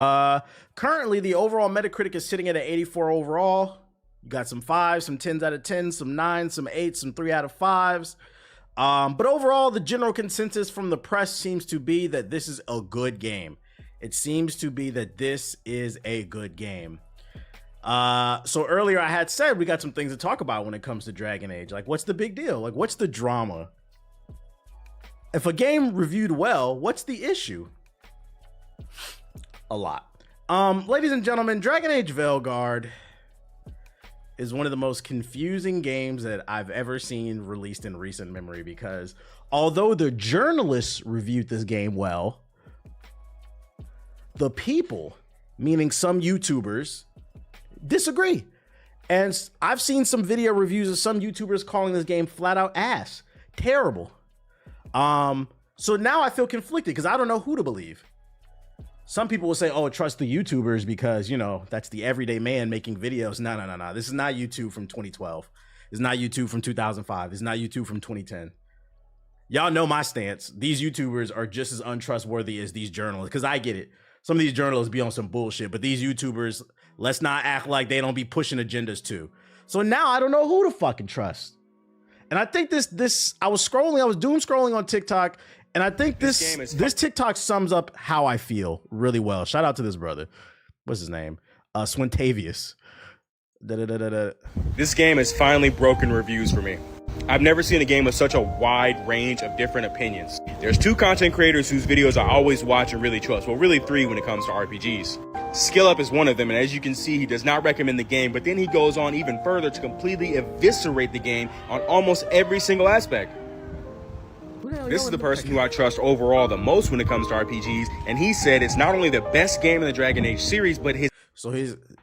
Uh, Currently the overall Metacritic is sitting at an 84 overall. You got some 5s, some 10s out of 10, some 9s, some 8s, some 3 out of 5s. But overall, the general consensus from the press seems to be that this is a good game. It seems to be that this is a good game. So earlier I had said we got some things to talk about when it comes to Dragon Age. Like, what's the big deal? Like, what's the drama? If a game reviewed well, what's the issue? A lot. Ladies and gentlemen, Dragon Age Veilguard is one of the most confusing games that I've ever seen released in recent memory, because although the journalists reviewed this game well, the people, meaning some YouTubers, disagree. And I've seen some video reviews of some YouTubers calling this game flat out ass. Terrible. So now I feel conflicted because I don't know who to believe. Some people will say, oh, trust the YouTubers because, you know, that's the everyday man making videos. No. This is not YouTube from 2012. It's not YouTube from 2005. It's not YouTube from 2010. Y'all know my stance. These YouTubers are just as untrustworthy as these journalists, because I get it. Some of these journalists be on some bullshit, but these YouTubers, let's not act like they don't be pushing agendas too. So now I don't know who to fucking trust. And I think I was doom scrolling on TikTok, and I think this TikTok sums up how I feel really well. Shout out to this brother. What's his name? Swintavious. This game has finally broken reviews for me. I've never seen a game with such a wide range of different opinions. There's 2 content creators whose videos I always watch and really trust. Well, really 3 when it comes to RPGs. SkillUp is one of them, and as you can see, he does not recommend the game, but then he goes on even further to completely eviscerate the game on almost every single aspect. This is the person who I trust overall the most when it comes to RPGs, and he said it's not only the best game in the Dragon Age series, but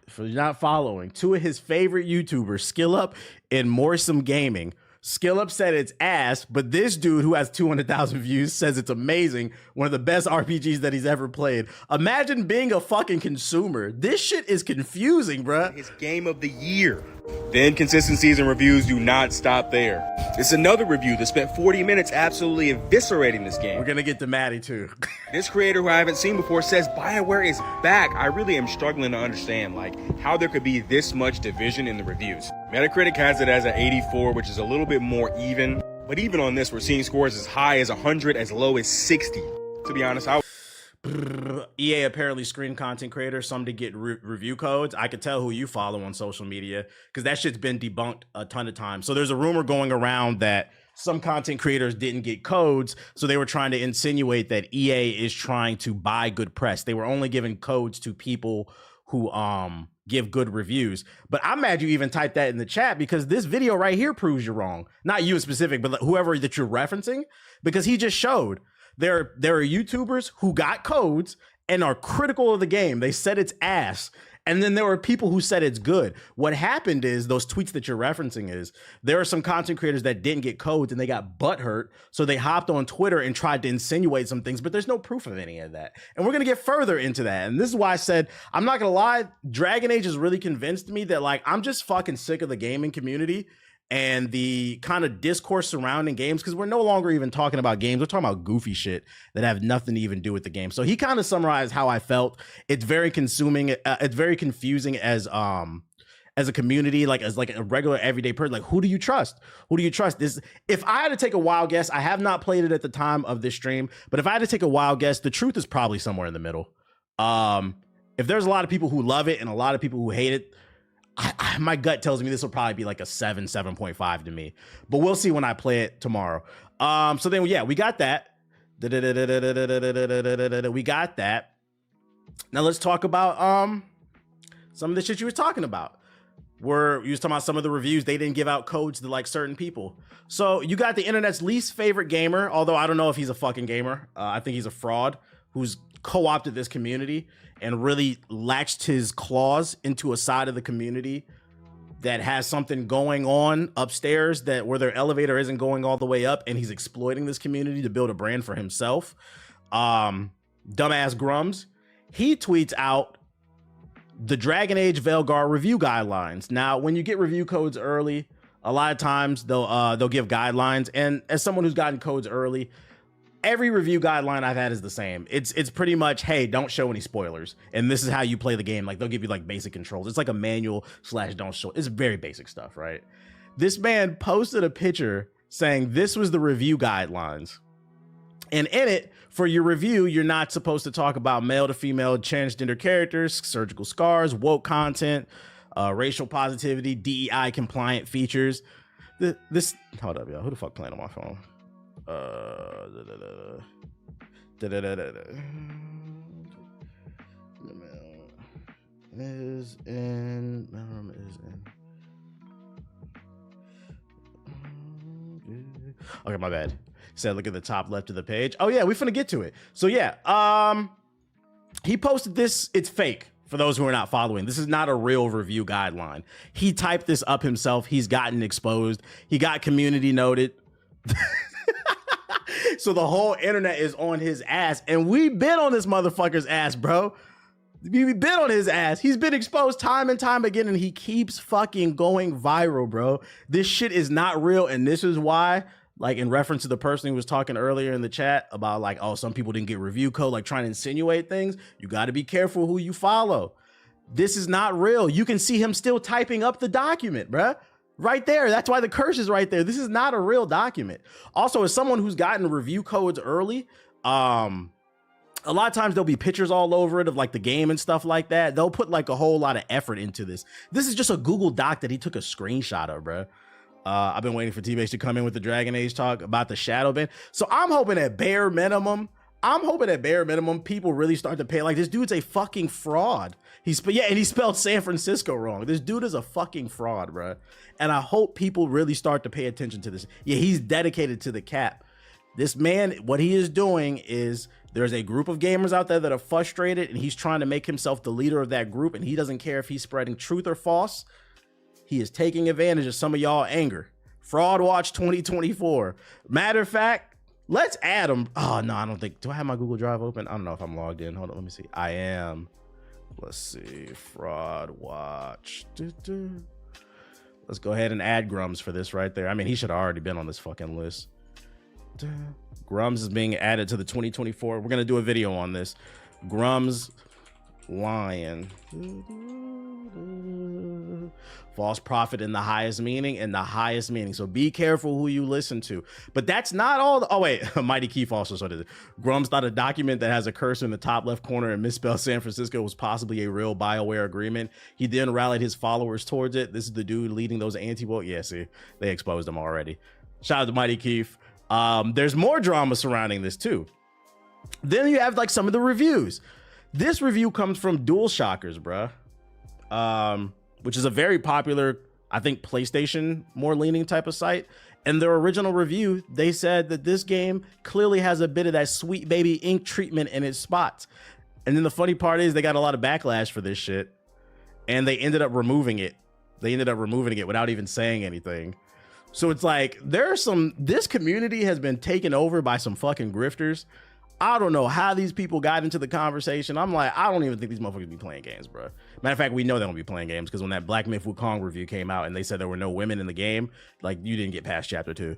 for not following, 2 of his favorite YouTubers, SkillUp and Morsome Gaming. SkillUp said it's ass, but this dude who has 200,000 views says it's amazing. One of the best RPGs that he's ever played. Imagine being a fucking consumer. This shit is confusing, bruh. His game of the year. The inconsistencies in reviews do not stop there. It's another review that spent 40 minutes absolutely eviscerating this game. We're gonna get to Maddie too. This creator who I haven't seen before says BioWare is back. I really am struggling to understand how there could be this much division in the reviews. Metacritic has it as an 84, which is a little bit more even. But even on this, we're seeing scores as high as 100, as low as 60. To be honest, EA apparently screened content creators, some to get review codes. I could tell who you follow on social media because that shit's been debunked a ton of times. So there's a rumor going around that some content creators didn't get codes, so they were trying to insinuate that EA is trying to buy good press. They were only giving codes to people who give good reviews. But I'm mad you even typed that in the chat, because this video right here proves you're wrong. Not you in specific, but whoever that you're referencing, because he just showed there are YouTubers who got codes and are critical of the game. They said it's ass. And then there were people who said it's good. What happened is, those tweets that you're referencing, is there are some content creators that didn't get codes and they got butthurt. So they hopped on Twitter and tried to insinuate some things, but there's no proof of any of that. And we're going to get further into that. And this is why I said, I'm not going to lie, Dragon Age has really convinced me that I'm just fucking sick of the gaming community and the kind of discourse surrounding games, because we're no longer even talking about games. We're talking about goofy shit that have nothing to even do with the game. So he kind of summarized how I felt. It's very consuming. It's very confusing as a community, as a regular everyday person. Who do you trust? Who do you trust? If I had to take a wild guess, I have not played it at the time of this stream, but if I had to take a wild guess, the truth is probably somewhere in the middle. If there's a lot of people who love it and a lot of people who hate it, my gut tells me this will probably be a 7.5 to me, but we'll see when I play it tomorrow. So then, yeah, we got that. We got that. Now let's talk about some of the shit you were talking about. You was talking about some of the reviews. They didn't give out codes to certain people. So you got the internet's least favorite gamer, although I don't know if he's a fucking gamer. I think he's a fraud who's co-opted this community and really latched his claws into a side of the community that has something going on upstairs where their elevator isn't going all the way up, and he's exploiting this community to build a brand for himself. Dumbass Grums, he tweets out the Dragon Age Veilguard review guidelines. Now, when you get review codes early, a lot of times they'll give guidelines, and as someone who's gotten codes early, every review guideline I've had is the same. It's pretty much, hey, don't show any spoilers, and this is how you play the game. Like they'll give you like basic controls. It's like a manual / don't show. It's very basic stuff, right? This man posted a picture saying this was the review guidelines, and in it, for your review, you're not supposed to talk about male to female transgender characters, surgical scars, woke content, racial positivity, DEI compliant features. This hold up, y'all. Who the fuck playing on my phone? Is in. Okay, my bad. Said look at the top left of the page. Oh yeah, we finna get to it. So yeah, he posted this. It's fake. For those who are not following, this is not a real review guideline. He typed this up himself. He's gotten exposed. He got community noted. So the whole internet is on his ass, and we've been on this motherfucker's ass, bro. We've been on his ass. He's been exposed time and time again, and he keeps fucking going viral, bro. This shit is not real, and this is why, like in reference to the person who was talking earlier in the chat about like, oh, some people didn't get review code, like trying to insinuate things. You got to be careful who you follow. This is not real. You can see him still typing up the document, bruh. Right there. That's why the curse is right there. This is not a real document. Also, as someone who's gotten review codes early, a lot of times there'll be pictures all over it of like the game and stuff like that. They'll put like a whole lot of effort into this. This is just a Google Doc that he took a screenshot of, bruh. I've been waiting for T-Base to come in with the Dragon Age talk about the shadow ban. So I'm hoping at bare minimum, people really start to pay. Like, this dude's a fucking fraud. And he spelled San Francisco wrong. This dude is a fucking fraud, bro. And I hope people really start to pay attention to this. Yeah, he's dedicated to the cap. This man, what he is doing is there's a group of gamers out there that are frustrated, and he's trying to make himself the leader of that group, and he doesn't care if he's spreading truth or false. He is taking advantage of some of y'all anger. Fraud Watch 2024. Matter of fact, let's add him. Oh, no, I don't think. Do I have my Google Drive open? I don't know if I'm logged in. Hold on, let me see. I am. Let's see. Fraud Watch. Let's go ahead and add Grums for this right there. I mean, he should have already been on this fucking list. Grums is being added to the 2024. We're going to do a video on this. Grums Lion. False prophet in the highest meaning, so be careful who you listen to. But that's not all. Oh wait, Mighty Keith also started it. Grums thought a document that has a cursor in the top left corner and misspelled San Francisco was possibly a real BioWare agreement. He then rallied his followers towards it. This is the dude leading those anti-woke. Yeah, see, they exposed him already. Shout out to Mighty Keith. There's more drama surrounding this too. Then you have like some of the reviews. This review comes from Dual Shockers, bruh. Which is a very popular, I think, PlayStation more leaning type of site. And their original review, they said that this game clearly has a bit of that sweet baby ink treatment in its spots. And then the funny part is they got a lot of backlash for this shit, and they ended up removing it. Without even saying anything. So it's like, this community has been taken over by some fucking grifters. I don't know how these people got into the conversation. I'm like, I don't even think these motherfuckers be playing games, bro. Matter of fact, we know they don't be playing games because when that Black Myth Wukong review came out and they said there were no women in the game, like, you didn't get past chapter 2.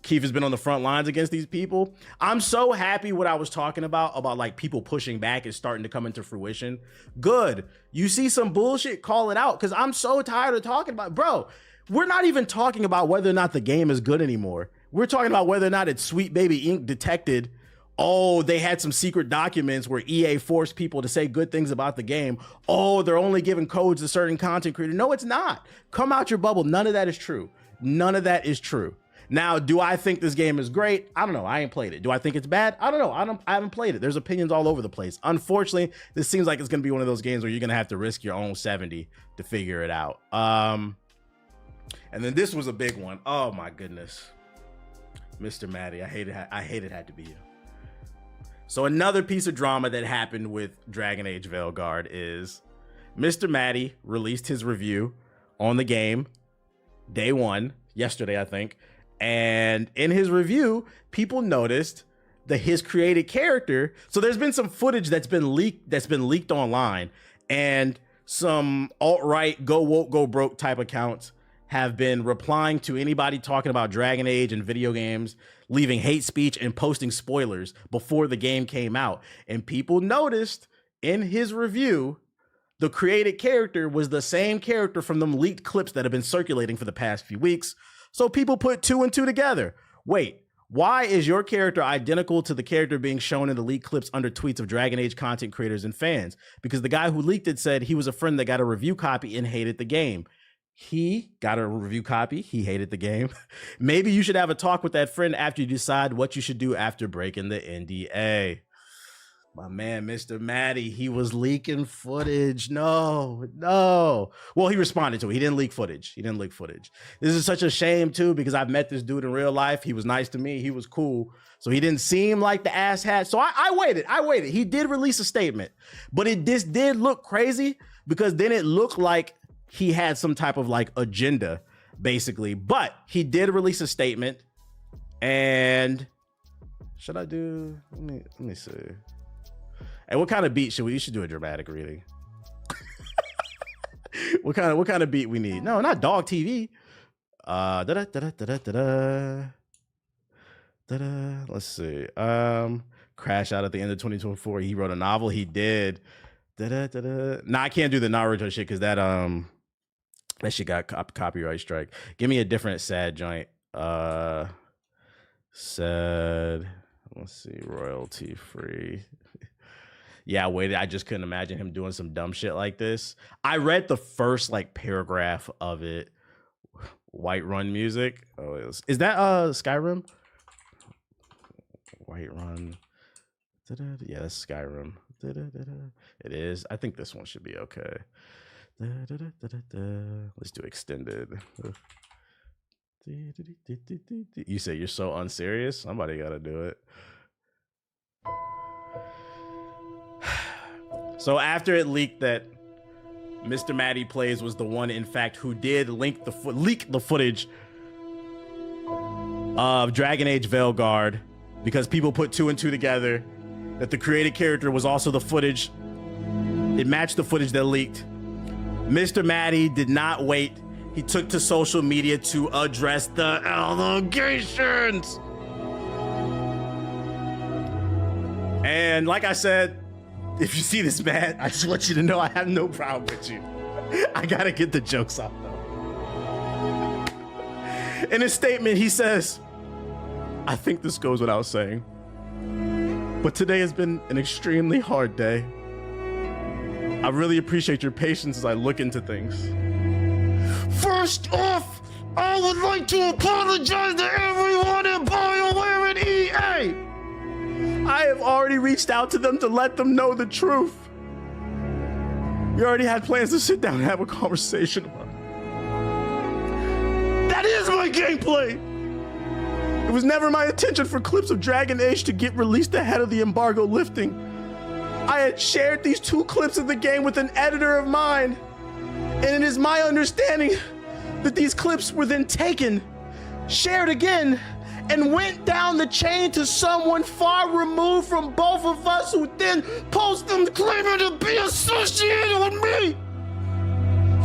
Keith has been on the front lines against these people. I'm so happy what I was talking about like people pushing back is starting to come into fruition. Good. You see some bullshit, call it out, because I'm so tired of talking about, bro, we're not even talking about whether or not the game is good anymore. We're talking about whether or not it's Sweet Baby Inc. detected, oh, they had some secret documents where EA forced people to say good things about the game. Oh, they're only giving codes to certain content creators. No, it's not. Come out your bubble. None of that is true. None of that is true. Now, do I think this game is great? I don't know. I ain't played it. Do I think it's bad? I don't know. I haven't played it. There's opinions all over the place. Unfortunately, this seems like it's going to be one of those games where you're going to have to risk your own 70 to figure it out. And then this was a big one. Oh my goodness. Mr. Maddie, I hate it had to be you. So another piece of drama that happened with Dragon Age Veilguard is Mr. Maddie released his review on the game day one, yesterday, I think. And in his review, people noticed that his created character. So there's been some footage that's been leaked online, and some alt-right go woke, go broke type accounts have been replying to anybody talking about Dragon Age and video games, leaving hate speech and posting spoilers before the game came out. And people noticed in his review, the created character was the same character from them leaked clips that have been circulating for the past few weeks. So people put 2 and 2 together. Wait, why is your character identical to the character being shown in the leaked clips under tweets of Dragon Age content creators and fans? Because the guy who leaked it said he was a friend that got a review copy and hated the game. He got a review copy. He hated the game. Maybe you should have a talk with that friend after you decide what you should do after breaking the NDA. My man, Mr. Maddie, he was leaking footage. No. Well, he responded to it. He didn't leak footage. This is such a shame, too, because I've met this dude in real life. He was nice to me. He was cool. So he didn't seem like the asshat. So I waited. He did release a statement. But this did look crazy because then it looked like he had some type of like agenda, basically. But he did release a statement. And should I do? Let me see. Hey, what kind of beat should we? You should do a dramatic reading. What kind of beat we need? No, not dog TV. Let's see. Crash Out at the end of 2024. He wrote a novel. He did. Nah, I can't do the Naruto shit because that shit got copyright strike. Give me a different sad joint. Sad. Let's see. Royalty free. Yeah, I waited. I just couldn't imagine him doing some dumb shit like this. I read the first like paragraph of it. Whiterun music. Oh, is that Skyrim? Whiterun. Yeah, that's Skyrim. It is. I think this one should be okay. Let's do extended. You say you're so unserious? Somebody gotta do it. So after it leaked that Mr. Maddie Plays was the one, in fact, who did leak the footage of Dragon Age Veilguard, because people put 2 and 2 together, that the created character was also the footage. It matched the footage that leaked. Mr. Maddie did not wait. He took to social media to address the allegations. And like I said, if you see this, man, I just want you to know I have no problem with you. I gotta get the jokes off, though. In his statement, he says, I think this goes without saying, but today has been an extremely hard day. I really appreciate your patience as I look into things. First off, I would like to apologize to everyone at BioWare and EA. I have already reached out to them to let them know the truth. We already had plans to sit down and have a conversation about it. That is my gameplay. It was never my intention for clips of Dragon Age to get released ahead of the embargo lifting. I had shared these 2 clips of the game with an editor of mine, and it is my understanding that these clips were then taken, shared again, and went down the chain to someone far removed from both of us, who then post them claiming to be associated with me.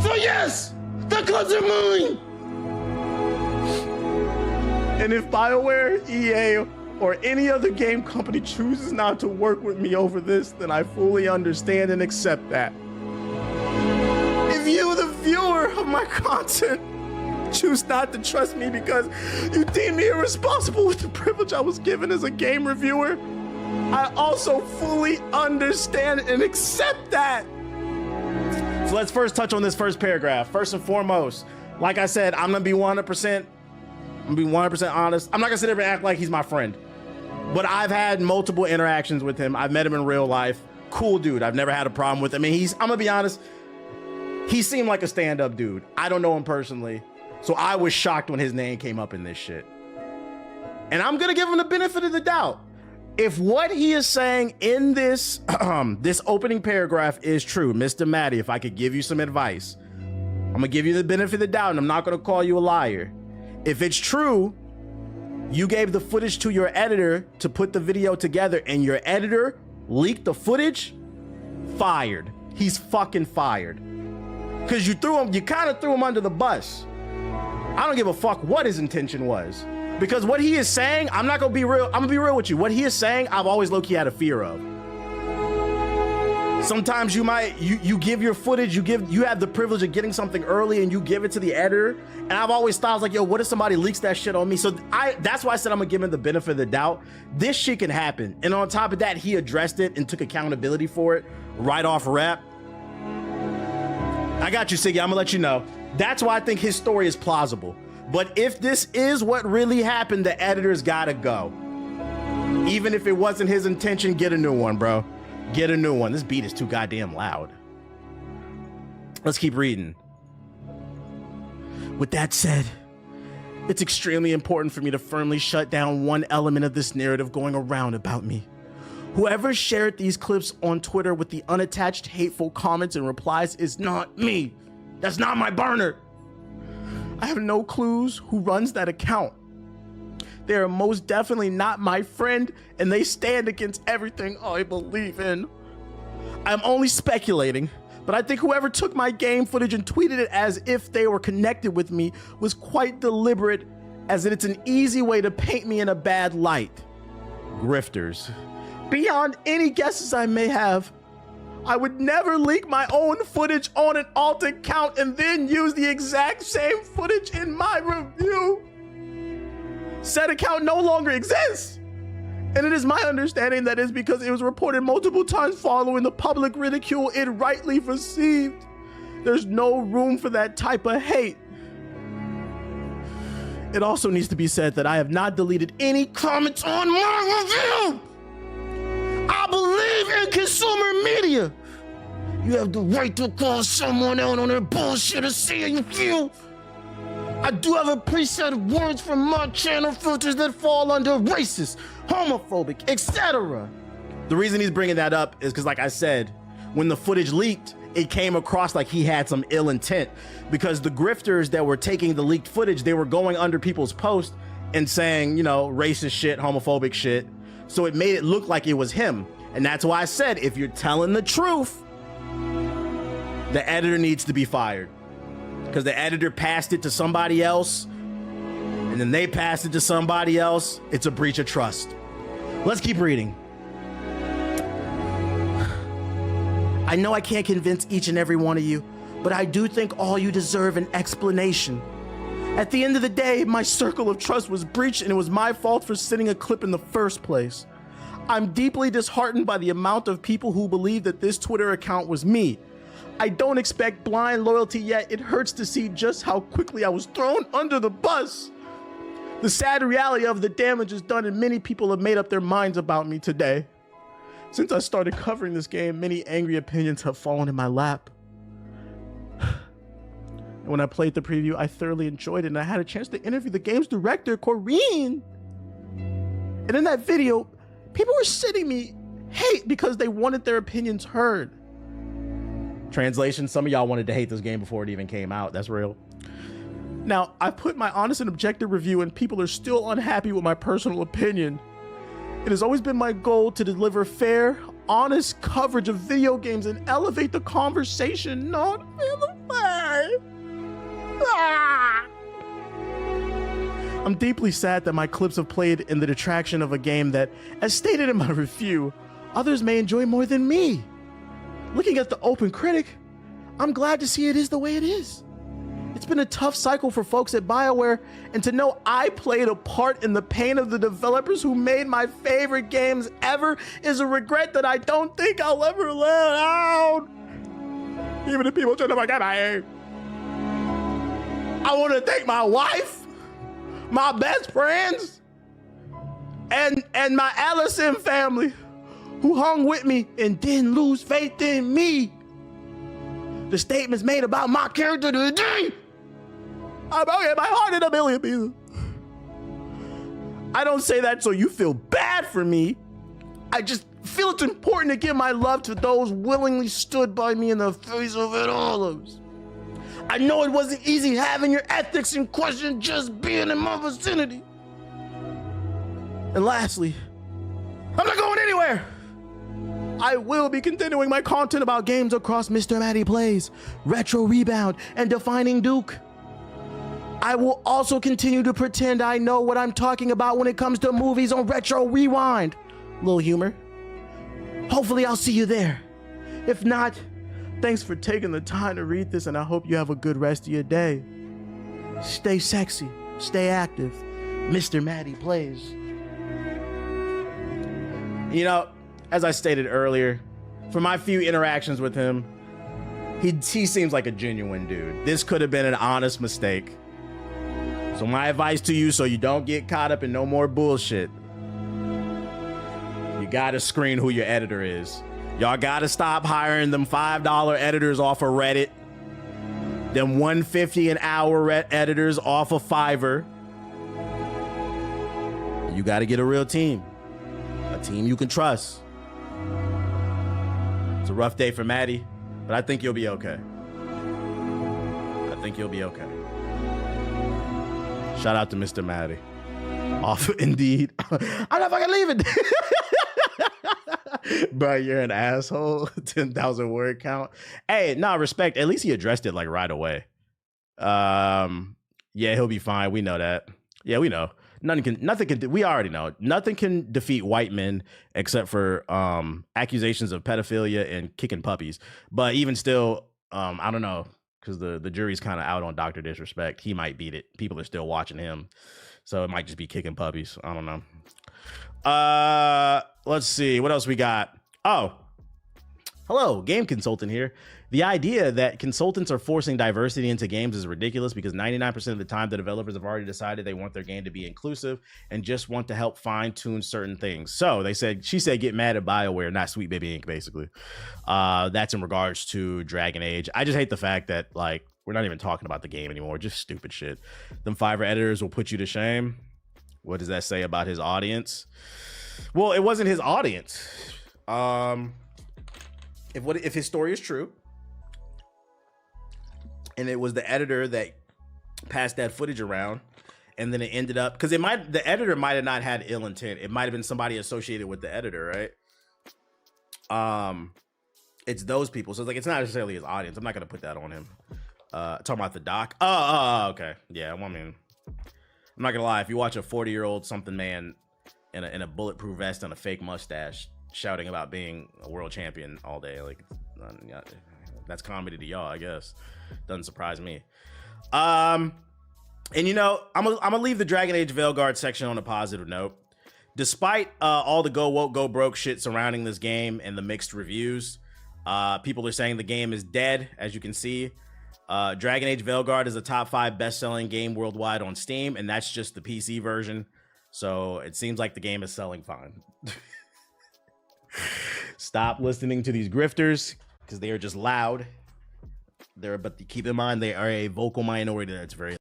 So yes, the clips are mine. And if BioWare, EA, or any other game company chooses not to work with me over this, then I fully understand and accept that. If you, the viewer of my content, choose not to trust me because you deem me irresponsible with the privilege I was given as a game reviewer, I also fully understand and accept that. So let's first touch on this first paragraph. First and foremost, like I said, I'm gonna be 100% honest. I'm not gonna sit there and act like he's my friend, but I've had multiple interactions with him. I've met him in real life. Cool dude. I've never had a problem with him. I mean, I'm gonna be honest, he seemed like a stand-up dude. I don't know him personally, so I was shocked when his name came up in this shit. And I'm gonna give him the benefit of the doubt. If what he is saying in this this opening paragraph is true, Mr. Maddie, if I could give you some advice, I'm gonna give you the benefit of the doubt, and I'm not gonna call you a liar. If it's true, you gave the footage to your editor to put the video together, and your editor leaked the footage, fired. He's fucking fired. Because you kind of threw him under the bus. I don't give a fuck what his intention was. Because what he is saying, I'm not gonna be real. I'm gonna be real with you. What he is saying, I've always low-key had a fear of. Sometimes you might, you give your footage, you have the privilege of getting something early and you give it to the editor. And I've always thought, I was like, yo, what if somebody leaks that shit on me? So that's why I said I'm gonna give him the benefit of the doubt. This shit can happen. And on top of that, he addressed it and took accountability for it right off rap. I got you, Siggy, I'm gonna let you know. That's why I think his story is plausible. But if this is what really happened, the editor's gotta go. Even if it wasn't his intention, get a new one, bro. Get a new one. This beat is too goddamn loud. Let's keep reading. With that said, it's extremely important for me to firmly shut down one element of this narrative going around about me. Whoever shared these clips on Twitter with the unattached hateful comments and replies is not me. That's not my burner. I have no clues who runs that account. They are most definitely not my friend, and they stand against everything I believe in. I'm only speculating, but I think whoever took my game footage and tweeted it as if they were connected with me was quite deliberate, as it's an easy way to paint me in a bad light. Grifters. Beyond any guesses I may have, I would never leak my own footage on an alt account and then use the exact same footage in my review. Said account no longer exists. And it is my understanding that it's because it was reported multiple times following the public ridicule it rightly received. There's no room for that type of hate. It also needs to be said that I have not deleted any comments on my review. I believe in consumer media. You have the right to call someone out on their bullshit and see how you feel. I do have a preset of words from my channel filters that fall under racist, homophobic, etc. The reason he's bringing that up is because, like I said, when the footage leaked, it came across like he had some ill intent, because the grifters that were taking the leaked footage, they were going under people's posts and saying, you know, racist shit, homophobic shit. So it made it look like it was him. And that's why I said, if you're telling the truth, the editor needs to be fired. Because the editor passed it to somebody else, and then they passed it to somebody else. It's a breach of trust. Let's keep reading. I know I can't convince each and every one of you, but I do think all you deserve an explanation. At the end of the day, my circle of trust was breached, and it was my fault for sending a clip in the first place. I'm deeply disheartened by the amount of people who believe that this Twitter account was me. I don't expect blind loyalty, yet it hurts to see just how quickly I was thrown under the bus. The sad reality of the damage is done, and many people have made up their minds about me today. Since I started covering this game, many angry opinions have fallen in my lap. And when I played the preview, I thoroughly enjoyed it, and I had a chance to interview the game's director, Corinne. And in that video, people were sending me hate because they wanted their opinions heard. Translation, some of y'all wanted to hate this game before it even came out. That's real. Now, I put my honest and objective review, and people are still unhappy with my personal opinion. It has always been my goal to deliver fair, honest coverage of video games and elevate the conversation, not vilify. I'm deeply sad that my clips have played in the detraction of a game that, as stated in my review, others may enjoy more than me. Looking at the open critic, I'm glad to see it is the way it is. It's been a tough cycle for folks at BioWare, and to know I played a part in the pain of the developers who made my favorite games ever is a regret that I don't think I'll ever let out. Even if people try to forget my name. I want to thank my wife, my best friends, and my Allison family, who hung with me and didn't lose faith in me. The statements made about my character today, I broke my heart in a million pieces. I don't say that so you feel bad for me. I just feel it's important to give my love to those willingly stood by me in the face of it all. I know it wasn't easy having your ethics in question just being in my vicinity. And lastly, I'm not going anywhere. I will be continuing my content about games across Mr. Matty Plays, Retro Rebound, and Defining Duke. I will also continue to pretend I know what I'm talking about when it comes to movies on Retro Rewind. Little humor. Hopefully I'll see you there. If not, thanks for taking the time to read this, and I hope you have a good rest of your day. Stay sexy, stay active. Mr. Maddie plays. You know, as I stated earlier, from my few interactions with him, he seems like a genuine dude. This could have been an honest mistake. So my advice to you, so you don't get caught up in no more bullshit, you gotta screen who your editor is. Y'all gotta stop hiring them $5 editors off of Reddit, them $150 an hour editors off of Fiverr. You gotta get a real team, a team you can trust. It's a rough day for Maddie, but I think you'll be okay. I think you'll be okay. Shout out to Mr. Maddie. Off Indeed. I'm not fucking leaving. Bro, you're an asshole. 10,000 word count. Hey, nah, respect. At least he addressed it like right away. Yeah, he'll be fine. We know that. Yeah, we know. Nothing can, we already know. Nothing can defeat white men except for accusations of pedophilia and kicking puppies. But even still, I don't know, because the jury's kind of out on Dr. Disrespect. He might beat it. People are still watching him. So it might just be kicking puppies. I don't know. Let's see. What else we got? Oh, hello, game consultant here. The idea that consultants are forcing diversity into games is ridiculous because 99% of the time the developers have already decided they want their game to be inclusive and just want to help fine tune certain things. So she said, get mad at BioWare, not Sweet Baby Inc. basically. That's in regards to Dragon Age. I just hate the fact that like, we're not even talking about the game anymore. Just stupid shit. Them Fiverr editors will put you to shame. What does that say about his audience? Well, it wasn't his audience. If his story is true, and it was the editor that passed that footage around, and then it ended up because the editor might have not had ill intent. It might have been somebody associated with the editor, right? It's those people. So it's like it's not necessarily his audience. I'm not gonna put that on him. Talking about the doc. Oh, okay. Yeah, well, I mean, I'm not gonna lie. If you watch a 40-year-old something man in a bulletproof vest and a fake mustache shouting about being a world champion all day, like that's comedy to y'all, I guess. Doesn't surprise me. And you know, I'm gonna leave the Dragon Age Veilguard section on a positive note. Despite all the go woke, go broke shit surrounding this game and the mixed reviews, people are saying the game is dead, as you can see. Dragon Age Veilguard is a top 5 best-selling game worldwide on Steam, and that's just the PC version. So it seems like the game is selling fine. Stop listening to these grifters because they are just loud. But keep in mind they are a vocal minority that's very